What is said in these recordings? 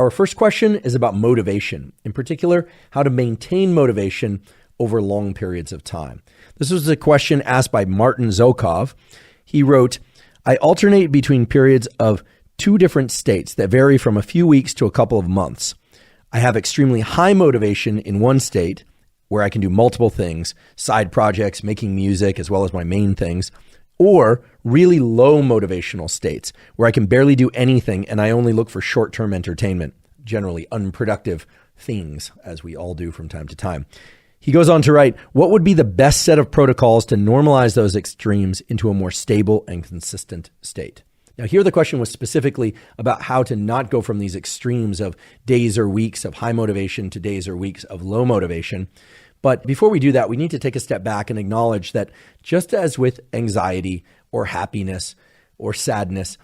Our first question is about motivation, in particular, how to maintain motivation over long periods of time. This was a question asked by Martin Zokov. He wrote, I alternate between periods of two different states that vary from a few weeks to a couple of months. I have extremely high motivation in one state where I can do multiple things, side projects, making music, as well as my main things, or really low motivational states where I can barely do anything and I only look for short-term entertainment, generally unproductive things, as we all do from time to time. He goes on to write, what would be the best set of protocols to normalize those extremes into a more stable and consistent state? Now, here the question was specifically about how to not go from these extremes of days or weeks of high motivation to days or weeks of low motivation. But before we do that, we need to take a step back and acknowledge that just as with anxiety or happiness or sadness,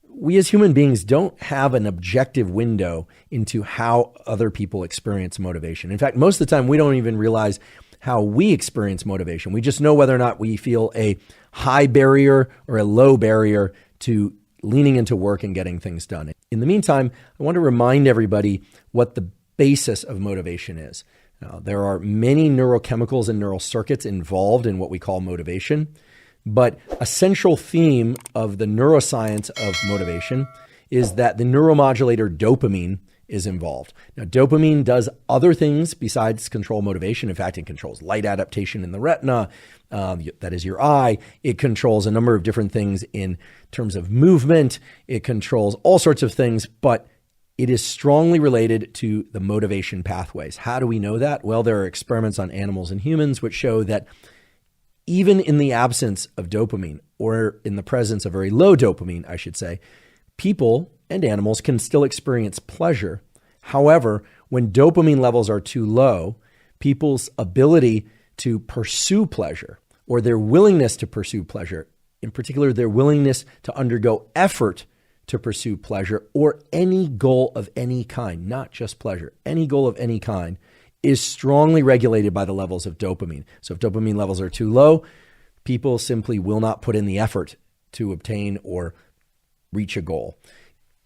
we as human beings don't have an objective window into how other people experience motivation. In fact, most of the time, we don't even realize how we experience motivation. We just know whether or not we feel a high barrier or a low barrier to leaning into work and getting things done. In the meantime, I want to remind everybody what the basis of motivation is. Now, there are many neurochemicals and neural circuits involved in what we call motivation, but a central theme of the neuroscience of motivation is that the neuromodulator dopamine is involved. Now, dopamine does other things besides control motivation. In fact, it controls light adaptation in the retina, that is your eye. It controls a number of different things in terms of movement. It controls all sorts of things, but it is strongly related to the motivation pathways. How do we know that? Well, there are experiments on animals and humans which show that even in the absence of dopamine, or in the presence of very low dopamine, I should say, people and animals can still experience pleasure. However, when dopamine levels are too low, people's ability to pursue pleasure, or their willingness to pursue pleasure, in particular, their willingness to undergo effort to pursue pleasure or any goal of any kind, not just pleasure, any goal of any kind, is strongly regulated by the levels of dopamine. So if dopamine levels are too low, people simply will not put in the effort to obtain or reach a goal.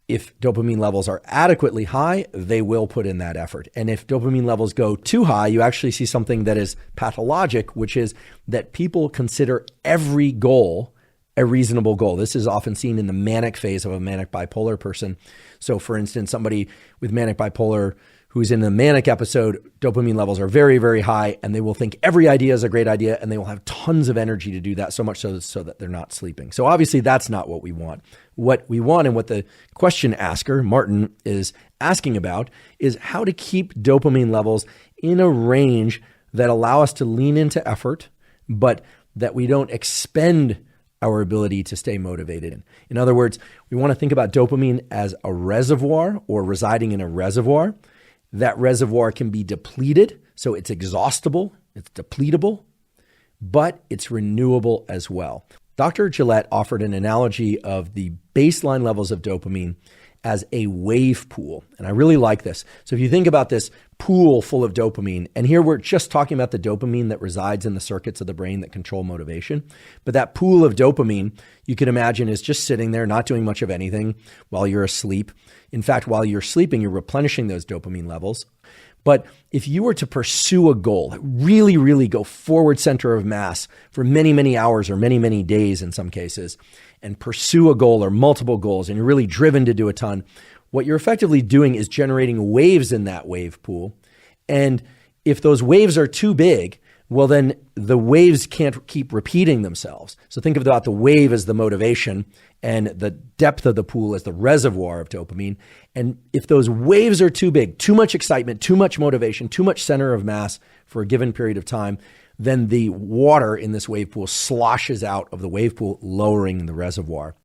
If dopamine levels are adequately high, they will put in that effort. And if dopamine levels go too high, you actually see something that is pathologic, which is that people consider every goal a reasonable goal. This is often seen in the manic phase of a manic bipolar person. So for instance, somebody with manic bipolar who's in a manic episode, dopamine levels are very, very high, and they will think every idea is a great idea, and they will have tons of energy to do that, so much so that they're not sleeping. So obviously that's not what we want. What we want, and what the question asker, Martin, is asking about, is how to keep dopamine levels in a range that allow us to lean into effort, but that we don't expend our ability to stay motivated. In other words, we want to think about dopamine as a reservoir, or residing in a reservoir. That reservoir can be depleted, so it's exhaustible, it's depletable, but it's renewable as well. Dr. Gillette offered an analogy of the baseline levels of dopamine as a wave pool. And I really like this. So if you think about this pool full of dopamine, and here we're just talking about the dopamine that resides in the circuits of the brain that control motivation. But that pool of dopamine, you can imagine, is just sitting there, not doing much of anything while you're asleep. In fact, while you're sleeping, you're replenishing those dopamine levels. But if you were to pursue a goal, really, really go forward center of mass for many, many hours or many, many days in some cases, and pursue a goal or multiple goals, and you're really driven to do a ton, what you're effectively doing is generating waves in that wave pool. And if those waves are too big, well, then the waves can't keep repeating themselves. So think about the wave as the motivation and the depth of the pool as the reservoir of dopamine. And if those waves are too big, too much excitement, too much motivation, too much center of mass for a given period of time, then the water in this wave pool sloshes out of the wave pool, lowering the reservoir.